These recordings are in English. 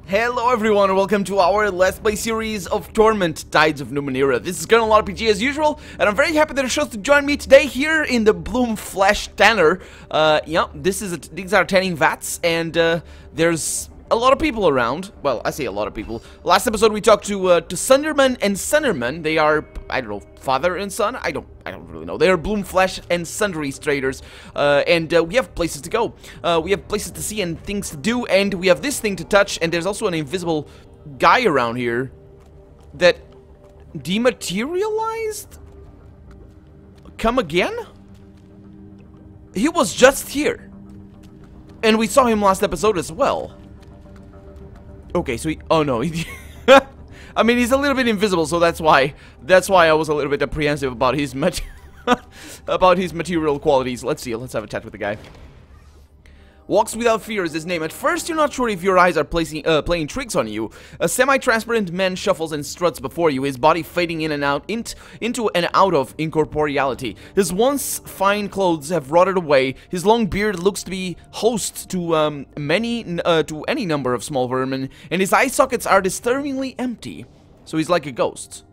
Hello everyone and welcome to our Let's Play series of Torment, Tides of Numenera. This is Colonel RPG as usual, and I'm very happy that you chose to join me today here in the Bloom Flesh Tanner. Yeah, these are tanning vats, and there's a lot of people around. Well, I say a lot of people. Last episode we talked to Sunderman and Sunderman. They are, I don't know, father and son? I don't really know. They are Bloom Flesh and Sundries traders, and we have places to go. We have places to see and things to do, and we have this thing to touch, and there's also an invisible guy around here that dematerialized? Come again? He was just here, and we saw him last episode as well. Okay, so oh no, I mean, he's a little bit invisible, so that's why I was a little bit apprehensive about his about his material qualities. Let's see, let's have a chat with the guy. Walks Without Fear is his name. At first, you're not sure if your eyes are playing tricks on you. A semi-transparent man shuffles and struts before you, his body fading in and out into and out of incorporeality. His once fine clothes have rotted away. His long beard looks to be host to any number of small vermin, and his eye sockets are disturbingly empty. So he's like a ghost.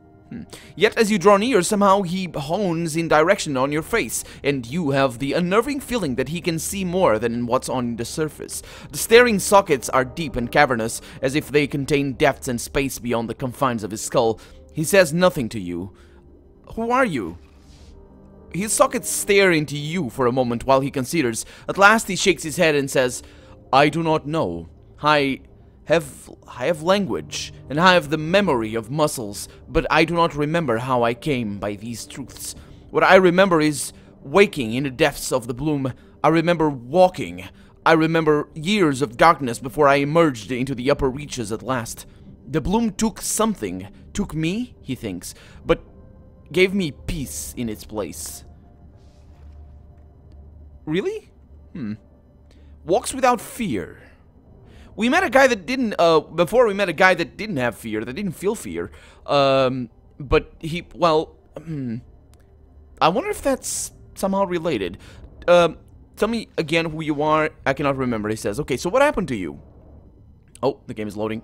Yet as you draw near, somehow he hones in direction on your face, and you have the unnerving feeling that he can see more than what's on the surface. The staring sockets are deep and cavernous, as if they contain depths and space beyond the confines of his skull. He says nothing to you. Who are you? His sockets stare into you for a moment while he considers. At last he shakes his head and says, I do not know. I have language, and I have the memory of muscles, but I do not remember how I came by these truths. What I remember is waking in the depths of the bloom. I remember walking. I remember years of darkness before I emerged into the upper reaches at last. The bloom took something, took me, he thinks, but gave me peace in its place. Really? Walks Without Fear. We met a guy that didn't, before we met a guy that didn't have fear, that didn't feel fear. But he, well, I wonder if that's somehow related. Tell me again who you are. I cannot remember, he says. Okay, so what happened to you? Oh, the game is loading.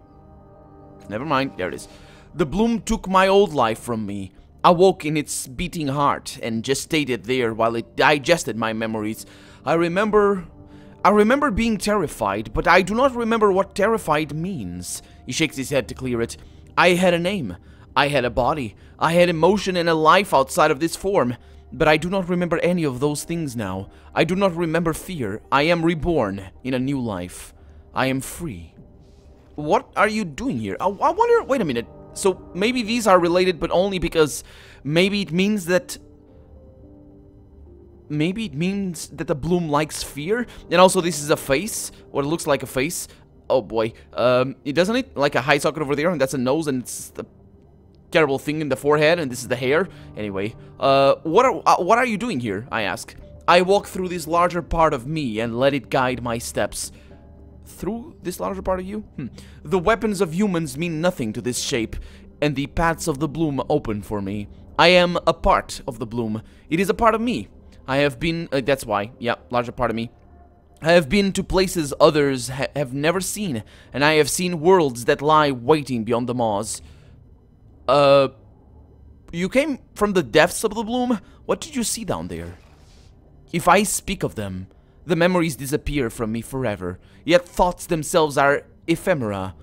Never mind, there it is. The bloom took my old life from me. I woke in its beating heart and just stayed there while it digested my memories. I remember being terrified, but I do not remember what terrified means. He shakes his head to clear it. I had a name. I had a body. I had emotion and a life outside of this form. But I do not remember any of those things now. I do not remember fear. I am reborn in a new life. I am free. What are you doing here? I wonder... Wait a minute. So maybe these are related, but only because maybe it means that... Maybe it means that the bloom likes fear, and also this is a face, what it looks like a face. Oh boy, it doesn't it like a high socket over there, and that's a nose, and it's the terrible thing in the forehead, and this is the hair. Anyway, what are you doing here? I ask. I walk through this larger part of me and let it guide my steps. Through this larger part of you? The weapons of humans mean nothing to this shape, and the paths of the bloom open for me. I am a part of the bloom. It is a part of me. I have been, that's why, yeah, larger part of me. I have been to places others have never seen, and I have seen worlds that lie waiting beyond the maws. You came from the depths of the bloom? What did you see down there? If I speak of them, the memories disappear from me forever, yet thoughts themselves are ephemera,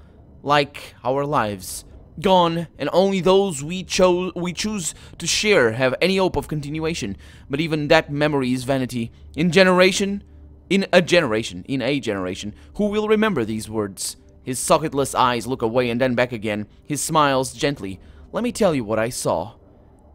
like our lives. Gone, and only those we choose to share have any hope of continuation. But even that memory is vanity. In a generation, who will remember these words? His socketless eyes look away and then back again. He smiles gently. Let me tell you what I saw.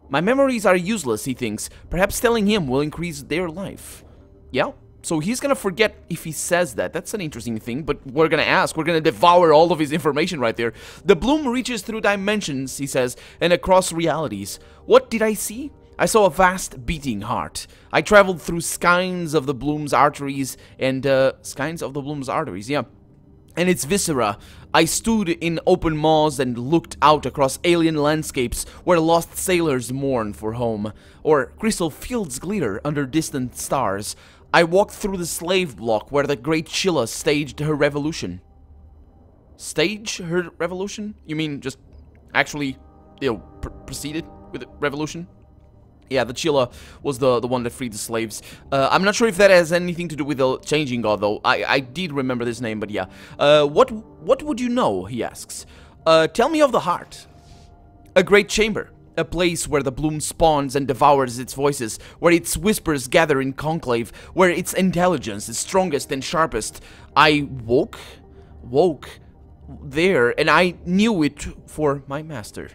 My memories are useless, he thinks. Perhaps telling him will increase their life. Yeah. So he's gonna forget if he says that. That's an interesting thing, but we're gonna ask. We're gonna devour all of his information right there. The bloom reaches through dimensions, he says, and across realities. What did I see? I saw a vast beating heart. I traveled through skeins of the bloom's arteries and, yeah. And its viscera. I stood in open maws and looked out across alien landscapes where lost sailors mourn for home, or crystal fields glitter under distant stars. I walked through the slave block where the great Sheila staged her revolution. stage her revolution? You mean just actually, you know, proceeded with the revolution? Yeah, the Chilla was the one that freed the slaves. I'm not sure if that has anything to do with the changing god, though. I did remember this name, but yeah. What would you know, he asks. Tell me of the heart. A great chamber. A place where the bloom spawns and devours its voices, where its whispers gather in conclave, where its intelligence is strongest and sharpest. I woke there, and I knew it for my master.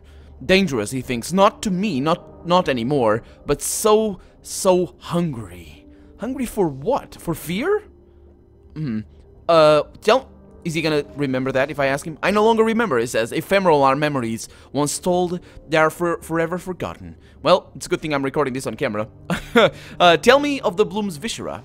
Dangerous, he thinks, not to me, not anymore, but so hungry. Hungry for what? For fear? Is he gonna remember that if I ask him? I no longer remember, he says. Ephemeral are memories. Once told, they are forever forgotten. Well, it's a good thing I'm recording this on camera. Tell me of the Bloom's viscera.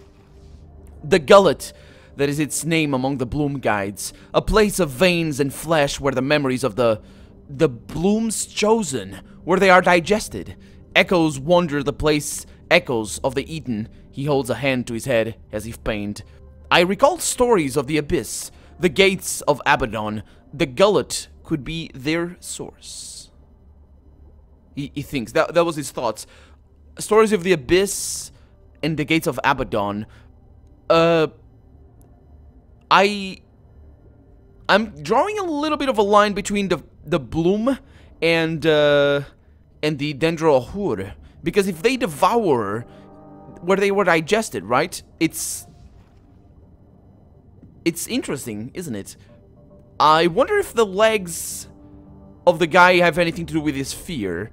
The gullet, that is its name among the Bloom guides. A place of veins and flesh where the memories of the Bloom's chosen, where they are digested. Echoes wander the place, echoes of the Eden. He holds a hand to his head as if pained. I recall stories of the abyss. The gates of Abaddon, the gullet could be their source. He thinks, that was his thoughts. Stories of the abyss and the gates of Abaddon. I'm drawing a little bit of a line between the Bloom and the Dendrohur. Because if they devour where they were digested, right? It's interesting, isn't it? I wonder if the legs of the guy have anything to do with his fear.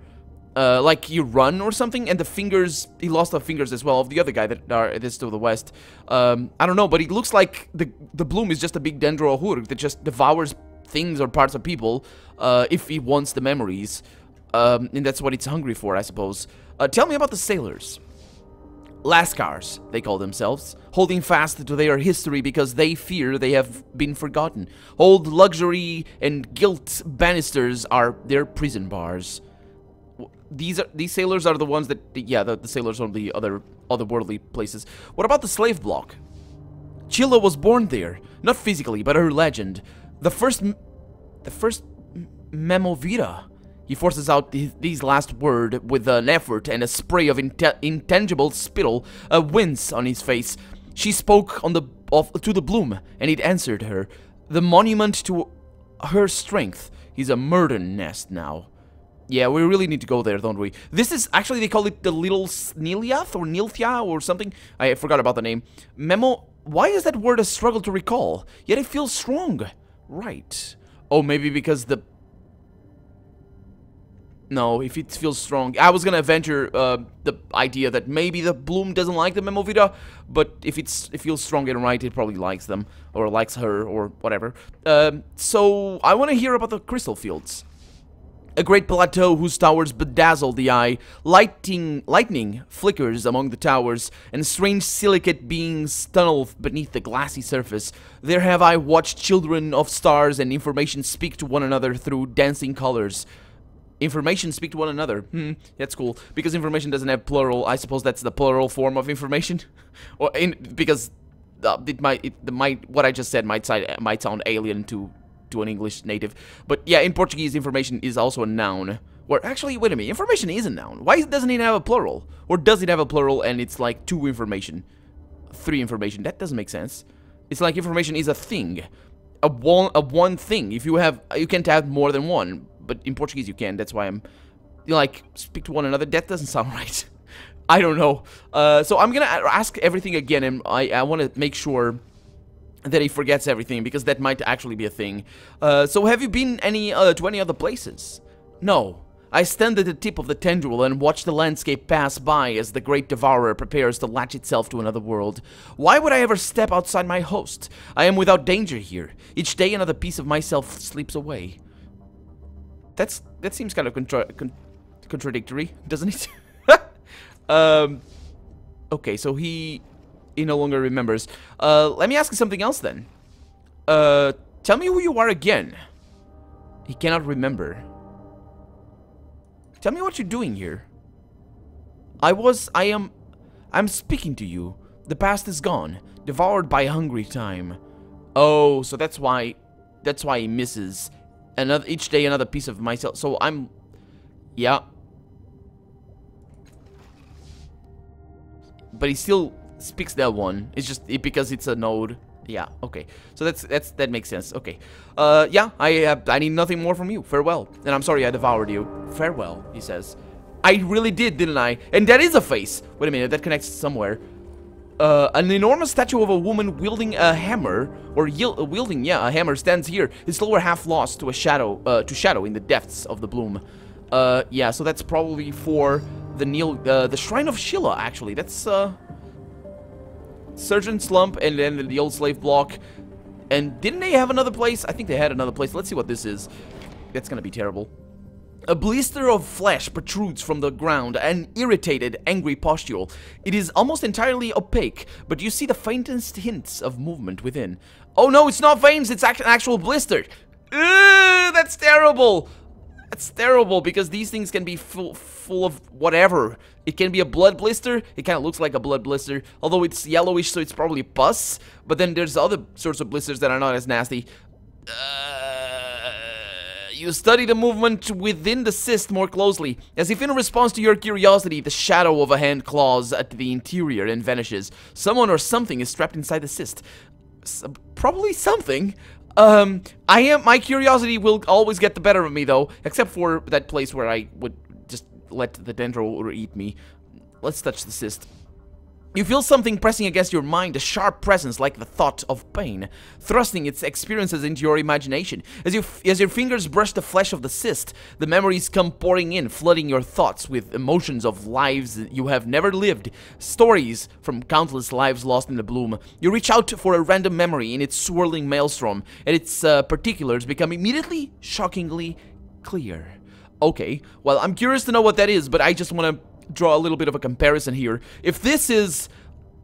Like you run or something, and the fingers, he lost the fingers as well of the other guy that is to the west. I don't know, but it looks like the Bloom is just a big Dendrohur that just devours things or parts of people if he wants the memories. And that's what it's hungry for, I suppose. Tell me about the sailors. Lascars, they call themselves, holding fast to their history because they fear they have been forgotten. Old luxury and guilt banisters are their prison bars. These sailors are the ones that, yeah, the sailors on the otherworldly places. What about the slave block? Chilla was born there, not physically, but her legend. The first Memovita. He forces out these last words with an effort and a spray of intangible spittle, a wince on his face. She spoke to the Bloom, and it answered her. The monument to her strength is a murder nest now. Yeah, we really need to go there, don't we? This is, actually, they call it the Little Sniliath or Nilthia or something. I forgot about the name. Memo, why is that word a struggle to recall? Yet it feels strong. Right. Oh, maybe because No, if it feels strong. I was gonna venture the idea that maybe the Bloom doesn't like the Memovita, but if it feels strong and right, it probably likes them, or likes her, or whatever. So, I want to hear about the crystal fields. A great plateau whose towers bedazzle the eye. Lightning flickers among the towers, and strange silicate beings tunnel beneath the glassy surface. There have I watched children of stars and information speak to one another through dancing colors. Information speak to one another. That's cool. Because information doesn't have plural, I suppose that's the plural form of information. Or because what I just said might sound alien to an English native. But yeah, in Portuguese, information is also a noun. Or actually, wait a minute, information is a noun. Why doesn't it have a plural? Or does it have a plural and it's like 2 information? 3 information? That doesn't make sense. It's like information is a thing. A one thing. If you can't have more than one. But in Portuguese you can, that's why like, speak to one another. That doesn't sound right. I don't know. So I'm gonna ask everything again, and I want to make sure that he forgets everything, because that might actually be a thing. So have you been to any other places? No. I stand at the tip of the tendril and watch the landscape pass by as the great devourer prepares to latch itself to another world. Why would I ever step outside my host? I am without danger here. Each day another piece of myself slips away. That seems kind of contradictory, doesn't it? Okay, so he no longer remembers. Let me ask you something else then. Tell me who you are again. He cannot remember. Tell me what you're doing here. I'm speaking to you. The past is gone, devoured by hungry time. Oh, so that's why that's why he misses. Each day another piece of myself. So I'm... Yeah. But he still speaks that one. It's just because it's a node. Yeah, okay. So that makes sense. Okay. Yeah, I need nothing more from you. Farewell. And I'm sorry I devoured you. Farewell, he says. I really did, didn't I? And that is a face. Wait a minute, that connects somewhere. An enormous statue of a woman wielding a hammer, or wielding, yeah, a hammer stands here, its lower half lost to a shadow in the depths of the bloom. Yeah, so that's probably for the Shrine of Sheila, actually. That's, Surgeon Slump, and then the Old Slave Block. And didn't they have another place? I think they had another place. Let's see what this is. That's gonna be terrible. A blister of flesh protrudes from the ground, an irritated, angry pustule. It is almost entirely opaque, but you see the faintest hints of movement within. Oh no, it's not veins, it's an actual blister. That's terrible. That's terrible, because these things can be full of whatever. It can be a blood blister. It kind of looks like a blood blister, although it's yellowish, so it's probably pus. But then there's other sorts of blisters that are not as nasty. You study the movement within the cyst more closely. As if in response to your curiosity, the shadow of a hand claws at the interior and vanishes. Someone or something is trapped inside the cyst. Probably something. My curiosity will always get the better of me, though. Except for that place where I would just let the dendro eat me. Let's touch the cyst. You feel something pressing against your mind, a sharp presence like the thought of pain, thrusting its experiences into your imagination. As your fingers brush the flesh of the cyst, the memories come pouring in, flooding your thoughts with emotions of lives you have never lived, stories from countless lives lost in the bloom. You reach out for a random memory in its swirling maelstrom, and its particulars become immediately shockingly clear. Okay, well, I'm curious to know what that is, but I just want to draw a little bit of a comparison here. If this is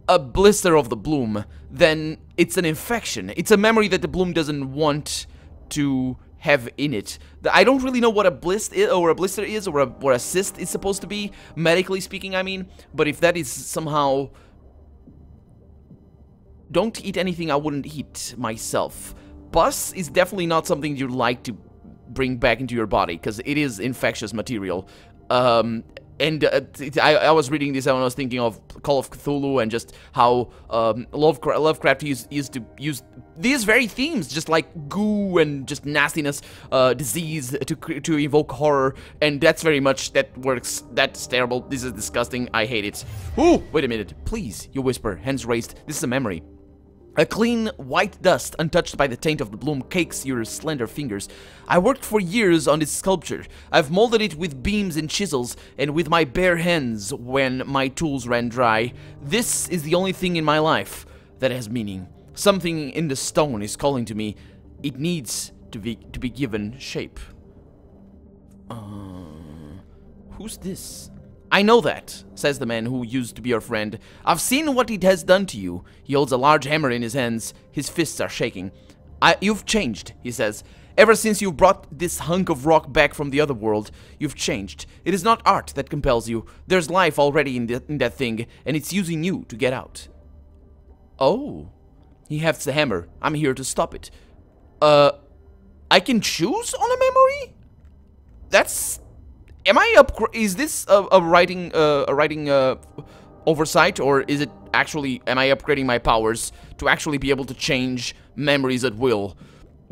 a blister of the bloom, then it's an infection. It's a memory that the bloom doesn't want to have in it. I don't really know what a blister is, or a cyst is supposed to be, medically speaking, I mean. But if that is somehow... Don't eat anything I wouldn't eat myself. Pus is definitely not something you'd like to bring back into your body, because it is infectious material. And I was reading this and I was thinking of Call of Cthulhu and just how Lovecraft used to use these very themes, just like goo and just nastiness, disease, to evoke horror, and that's very much, that works. That's terrible. This is disgusting. I hate it. Ooh, wait a minute. Please, you whisper, hands raised. This is a memory. A clean, white dust, untouched by the taint of the bloom, cakes your slender fingers. I worked for years on this sculpture. I've molded it with beams and chisels, and with my bare hands when my tools ran dry. This is the only thing in my life that has meaning. Something in the stone is calling to me. It needs to be given shape. Who's this? I know that, says the man who used to be your friend. I've seen what it has done to you. He holds a large hammer in his hands. His fists are shaking. You've changed, he says. Ever since you brought this hunk of rock back from the other world, you've changed. It is not art that compels you. There's life already in that thing, and it's using you to get out. Oh. He hefts the hammer. I'm here to stop it. I can choose on a memory? That's... Is this a writing oversight, or is it actually, am I upgrading my powers to actually be able to change memories at will?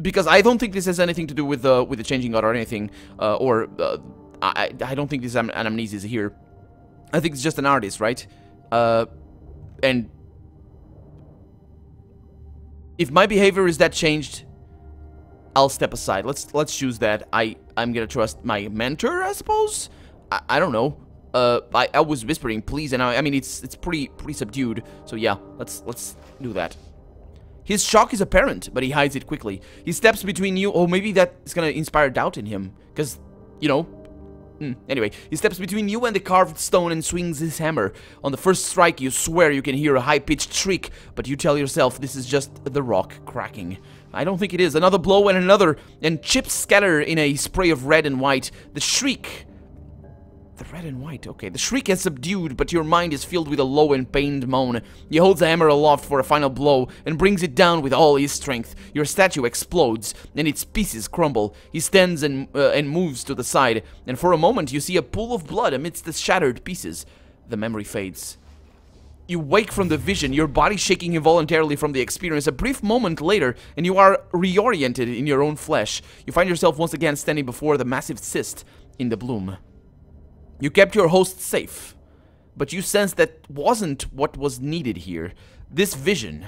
Because I don't think this has anything to do with the changing god or anything, I don't think this amnesia is here. I think it's just an artist, right? And if my behavior is that changed, I'll step aside. Let's choose that. I'm gonna trust my mentor, I suppose. I don't know. I was whispering, please, and I mean it's pretty subdued. So yeah, let's do that. His shock is apparent, but he hides it quickly. He steps between you. Oh, maybe that is gonna inspire doubt in him, because you know. Anyway, he steps between you and the carved stone and swings his hammer. On the first strike, you swear you can hear a high-pitched shriek, but you tell yourself this is just the rock cracking. I don't think it is. Another blow and another, and chips scatter in a spray of red and white. The shriek The red and white, okay. The shriek is subdued, but your mind is filled with a low and pained moan. He holds the hammer aloft for a final blow and brings it down with all his strength. Your statue explodes, and its pieces crumble. He stands and moves to the side, and for a moment you see a pool of blood amidst the shattered pieces. The memory fades. You wake from the vision, your body shaking involuntarily from the experience. A brief moment later, and you are reoriented in your own flesh. You find yourself once again standing before the massive cyst in the bloom. You kept your host safe, but you sensed that wasn't what was needed here. This vision,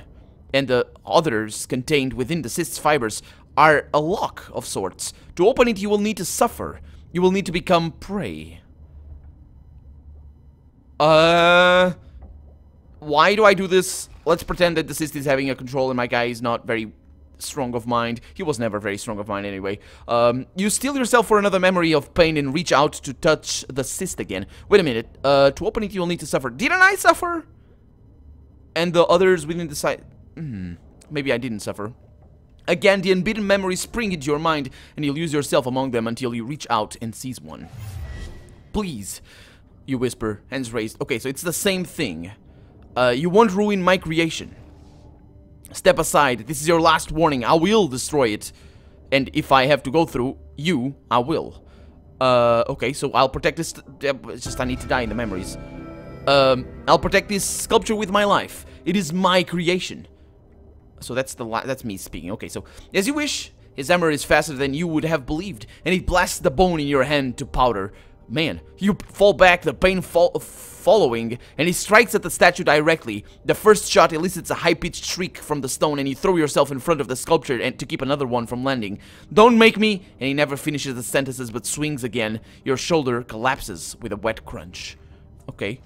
and the others contained within the cyst's fibers, are a lock of sorts. To open it, you will need to suffer. You will need to become prey. Why do I do this? Let's pretend that the cyst is having a control and my guy is not very strong of mind. He was never very strong of mind anyway. You steel yourself for another memory of pain and reach out to touch the cyst again. Wait a minute. To open it, you'll need to suffer. Didn't I suffer? And the others within the site. Maybe I didn't suffer. Again, the unbeaten memories spring into your mind, and you'll use yourself among them until you reach out and seize one. Please, you whisper, hands raised. Okay, so it's the same thing. You won't ruin my creation. Step aside. This is your last warning. I will destroy it. And if I have to go through you, I will. Okay, so I'll protect this. It's just I need to die in the memories. I'll protect this sculpture with my life. It is my creation. So that's me speaking. Okay, so as you wish. His hammer is faster than you would have believed, and it blasts the bone in your hand to powder. Man, you fall back, the pain following, and he strikes at the statue directly. The first shot elicits a high-pitched shriek from the stone, and you throw yourself in front of the sculpture and to keep another one from landing. Don't make me, and he never finishes the sentences but swings again. Your shoulder collapses with a wet crunch. Okay.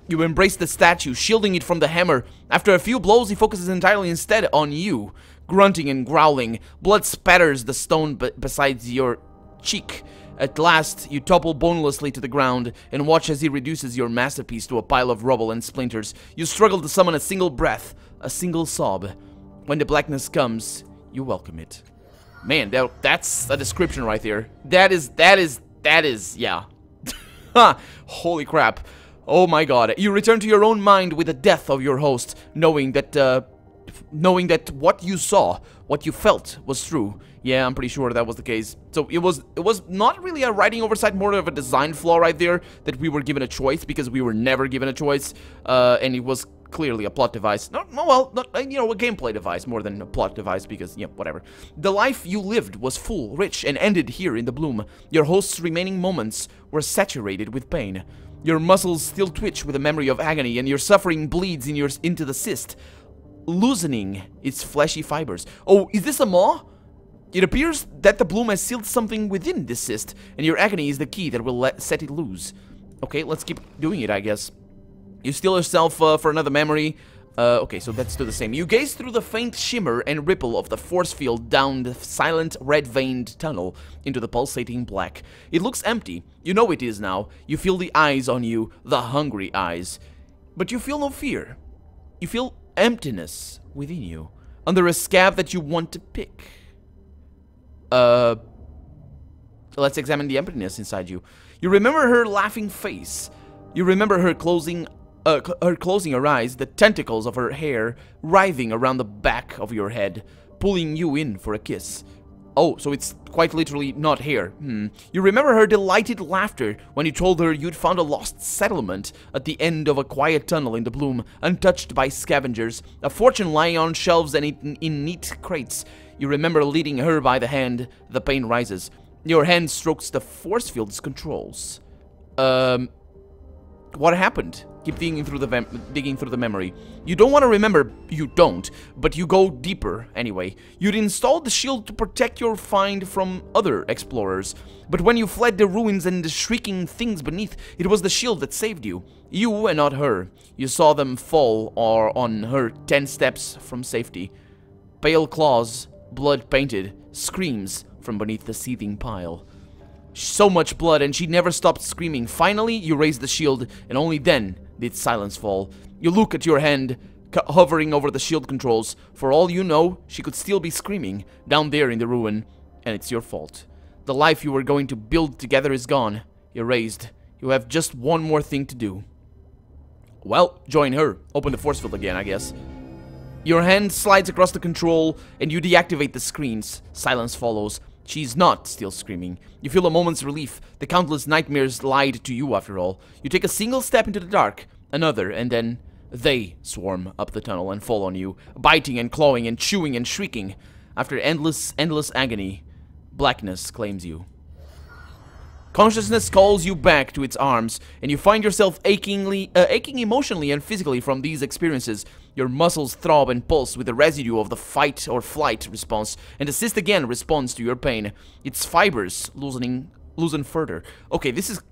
You embrace the statue, shielding it from the hammer. After a few blows, he focuses entirely instead on you. Grunting and growling, blood spatters the stone beside your cheek. At last, you topple bonelessly to the ground and watch as he reduces your masterpiece to a pile of rubble and splinters. You struggle to summon a single breath, a single sob. When the blackness comes, you welcome it. Man, that's a description right there. That is, yeah. Holy crap. Oh my god. You return to your own mind with the death of your host, knowing that what you saw, what you felt was true. Yeah, I'm pretty sure that was the case. So it was not really a writing oversight, more of a design flaw right there, that we were given a choice, because we were never given a choice, and it was clearly a plot device. A gameplay device more than a plot device, because, yeah, whatever. The life you lived was full, rich, and ended here in the bloom. Your host's remaining moments were saturated with pain. Your muscles still twitch with a memory of agony, and your suffering bleeds into the cyst, loosening its fleshy fibers. Oh, is this a maw? It appears that the bloom has sealed something within this cyst, and your agony is the key that will set it loose. Okay, let's keep doing it, I guess. You steel yourself for another memory. Okay, so let's do the same. You gaze through the faint shimmer and ripple of the force field down the silent, red-veined tunnel into the pulsating black. It looks empty. You know it is now. You feel the eyes on you, the hungry eyes. But you feel no fear. You feel emptiness within you, under a scab that you want to pick. Let's examine the emptiness inside you. You remember her laughing face. You remember her closing her eyes, the tentacles of her hair writhing around the back of your head, pulling you in for a kiss. Oh, so it's quite literally not hair. You remember her delighted laughter when you told her you'd found a lost settlement at the end of a quiet tunnel in the bloom, untouched by scavengers, a fortune lying on shelves and in neat crates. You remember leading her by the hand. The pain rises. Your hand strokes the force field's controls. What happened? Keep digging through the memory. You don't want to remember, you don't, but you go deeper anyway. You'd installed the shield to protect your find from other explorers, but when you fled the ruins and the shrieking things beneath, it was the shield that saved you. You and not her. You saw them fall or on her 10 steps from safety. Pale claws, blood-painted, screams from beneath the seething pile. So much blood, and she never stopped screaming. Finally, you raised the shield, and only then did silence fall. You look at your hand, hovering over the shield controls. For all you know, she could still be screaming, down there in the ruin, and it's your fault. The life you were going to build together is gone, erased. You have just one more thing to do. Well, join her. Open the force field again, I guess. Your hand slides across the control, and you deactivate the screens. Silence follows. She's not still screaming. You feel a moment's relief. The countless nightmares lied to you, after all. You take a single step into the dark, another, and then they swarm up the tunnel and fall on you, biting and clawing and chewing and shrieking. After endless agony, blackness claims you. Consciousness calls you back to its arms, and you find yourself aching emotionally and physically from these experiences. Your muscles throb and pulse with the residue of the fight or flight response, and the cyst again responds to your pain. Its fibers loosen further. Okay, this is...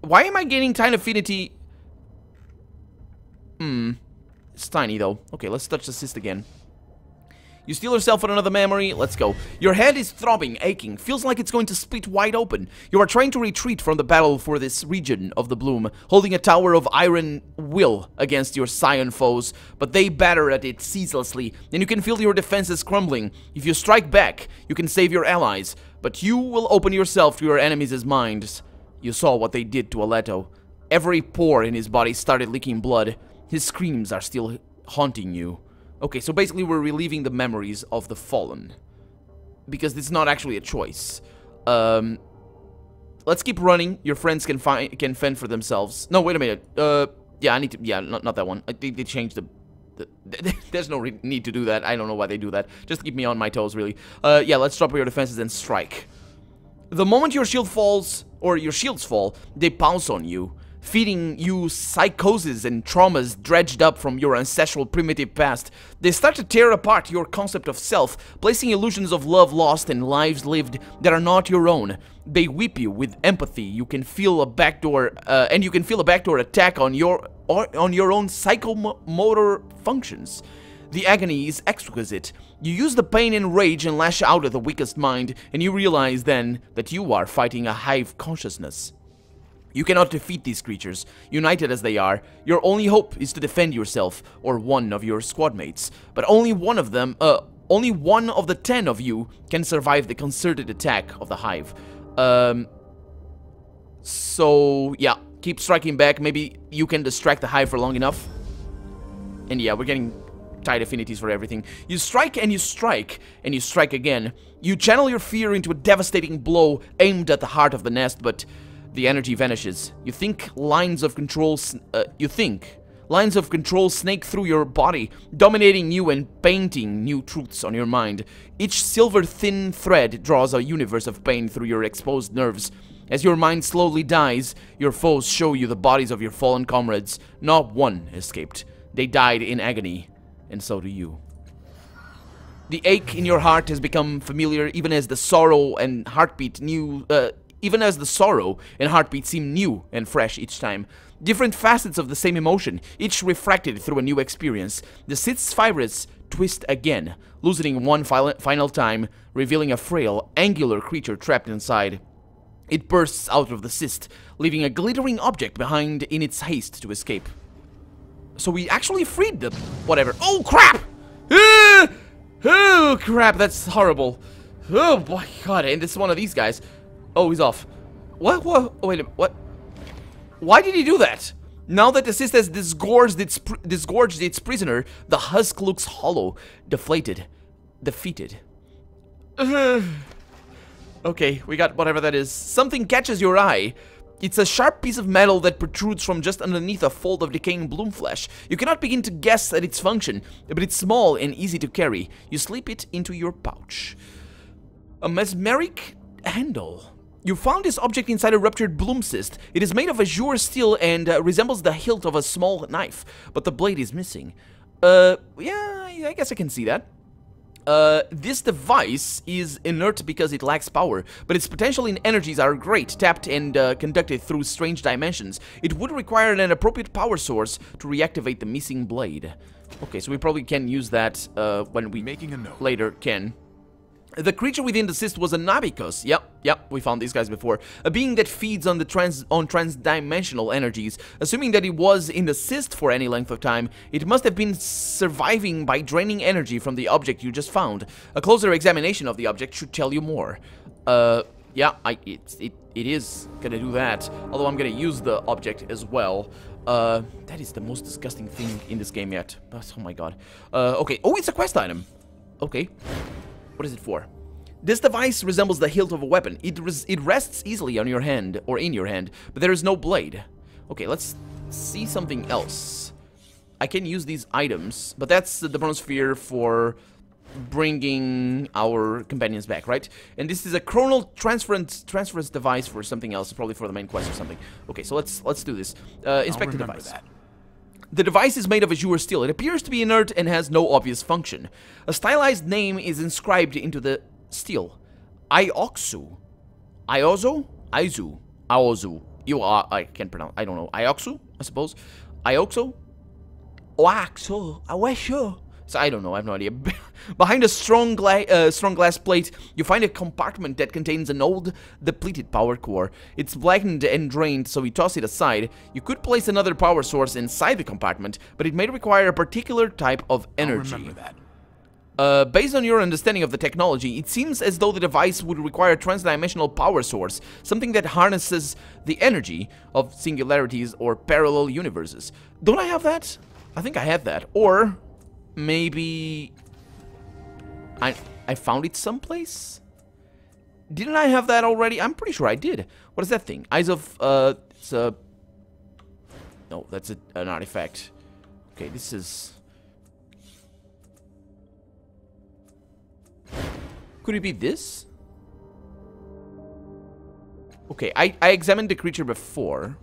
Why am I gaining tiny affinity? It's tiny though. Okay, let's touch the cyst again. You steal yourself for another memory. Let's go. Your head is throbbing, aching. Feels like it's going to split wide open. You are trying to retreat from the battle for this region of the bloom, holding a tower of iron will against your scion foes, but they batter at it ceaselessly, and you can feel your defenses crumbling. If you strike back, you can save your allies, but you will open yourself to your enemies' minds. You saw what they did to Aleto. Every pore in his body started leaking blood. His screams are still haunting you. Okay, so basically we're reliving the memories of the fallen. Because it's not actually a choice. Let's keep running. Your friends can fend for themselves. No, wait a minute. Yeah, I need to... Yeah, not that one. I think they changed the there's no need to do that. I don't know why they do that. Just keep me on my toes, really. Yeah, let's drop your defenses and strike. The moment your shield falls, or your shields fall, they pounce on you, feeding you psychoses and traumas dredged up from your ancestral primitive past. They start to tear apart your concept of self, placing illusions of love lost and lives lived that are not your own. They whip you with empathy. You can feel a backdoor, attack on your own psychomotor functions. The agony is exquisite. You use the pain and rage and lash out at the weakest mind, and you realize then that you are fighting a hive consciousness. You cannot defeat these creatures, united as they are. Your only hope is to defend yourself, or one of your squad mates. But only one of the 10 of you can survive the concerted attack of the hive. So, yeah, keep striking back. Maybe you can distract the hive for long enough. And yeah, we're getting tight affinities for everything. You strike and you strike, and you strike again. You channel your fear into a devastating blow aimed at the heart of the nest, but the energy vanishes. You think lines of control snake through your body, dominating you and painting new truths on your mind. Each silver thin thread draws a universe of pain through your exposed nerves. As your mind slowly dies, your foes show you the bodies of your fallen comrades. Not one escaped. They died in agony, and so do you. The ache in your heart has become familiar, even as the sorrow and heartbeat seem new and fresh each time. Different facets of the same emotion, each refracted through a new experience. The cyst's fibers twist again, loosening one final time, revealing a frail, angular creature trapped inside. It bursts out of the cyst, leaving a glittering object behind in its haste to escape. So we actually freed the... whatever. Oh, crap! Oh, crap, that's horrible. Oh, my God, and this is one of these guys. Oh, he's off. What? Oh, wait a minute. What? Why did he do that? Now that the cyst has disgorged its prisoner, the husk looks hollow, deflated, defeated. Okay, we got whatever that is. Something catches your eye. It's a sharp piece of metal that protrudes from just underneath a fold of decaying bloom flesh. You cannot begin to guess at its function, but it's small and easy to carry. You slip it into your pouch. A mesmeric handle. You found this object inside a ruptured bloom cyst. It is made of azure steel and resembles the hilt of a small knife, but the blade is missing. Yeah, I guess I can see that. This device is inert because it lacks power, but its potential in energies are great, tapped and conducted through strange dimensions. It would require an appropriate power source to reactivate the missing blade. Okay, so we probably can use that when we later can. The creature within the cyst was a Nabikos. Yep, we found these guys before. A being that feeds on transdimensional energies. Assuming that it was in the cyst for any length of time, it must have been surviving by draining energy from the object you just found. A closer examination of the object should tell you more. Yeah, it is gonna do that. Although I'm gonna use the object as well. That is the most disgusting thing in this game yet. But, oh my god. Okay. Oh, it's a quest item. Okay. What is it for? This device resembles the hilt of a weapon. It rests easily on your hand, or in your hand, but there is no blade. Okay, let's see something else. I can use these items, but that's the Bronesphere for bringing our companions back, right? And this is a chronal transference device for something else, probably for the main quest or something. Okay, so let's do this. Inspect the device. The device is made of azure steel. It appears to be inert and has no obvious function. A stylized name is inscribed into the steel. Ioxu. Iozo? Aizu. Aozu. I can't pronounce. I don't know. Ioxu, I suppose. Ioxo? Oaxo. Awesho. So I don't know, I have no idea. Behind a strong glass plate, you find a compartment that contains an old, depleted power core. It's blackened and drained, so you toss it aside. You could place another power source inside the compartment, but it may require a particular type of energy. I'll remember that. Based on your understanding of the technology, it seems as though the device would require a transdimensional power source, something that harnesses the energy of singularities or parallel universes. Don't I have that? I think I have that. Or maybe I found it someplace? Didn't I have that already? I'm pretty sure I did. What is that thing? Eyes of, it's a... No, that's an artifact. Okay, this is... Could it be this? Okay, I examined the creature before.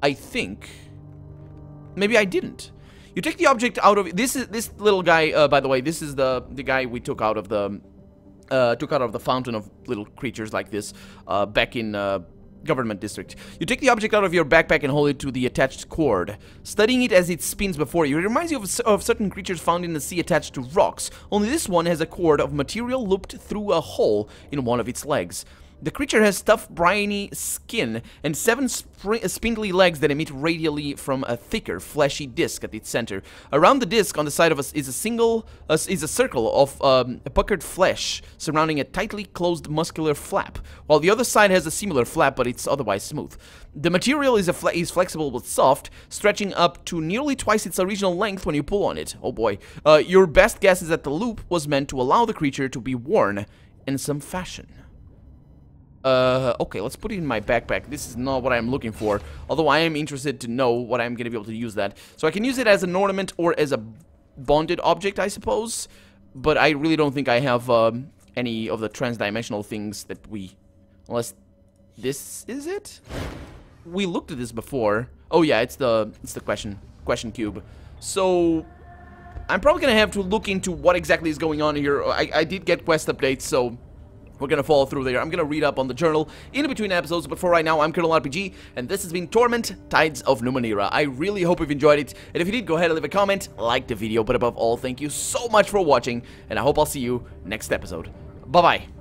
I think... Maybe I didn't. You take the object out of... This little guy, by the way, this is the guy we took out of the fountain of little creatures like this, back in Government District. You take the object out of your backpack and hold it to the attached cord. Studying it as it spins before you, it reminds you of certain creatures found in the sea attached to rocks. Only this one has a cord of material looped through a hole in one of its legs. The creature has tough, briny skin and 7 spindly legs that emit radially from a thicker, fleshy disc at its center. Around the disc, on the side of us, is a circle of puckered flesh surrounding a tightly closed muscular flap, while the other side has a similar flap, but it's otherwise smooth. The material is flexible but soft, stretching up to nearly twice its original length when you pull on it. Oh boy. Your best guess is that the loop was meant to allow the creature to be worn in some fashion. Okay, let's put it in my backpack. This is not what I'm looking for, although I am interested to know what I'm gonna be able to use that. So I can use it as an ornament or as a bonded object, I suppose, but I really don't think I have any of the transdimensional things that we... Unless this is it? We looked at this before. Oh yeah, it's the question cube. So I'm probably gonna have to look into what exactly is going on here. I did get quest updates, so we're gonna follow through there. I'm gonna read up on the journal in between episodes, but for right now, I'm Colonel RPG, and this has been Torment, Tides of Numenera. I really hope you've enjoyed it, and if you did, go ahead and leave a comment, like the video, but above all, thank you so much for watching, and I hope I'll see you next episode. Bye-bye.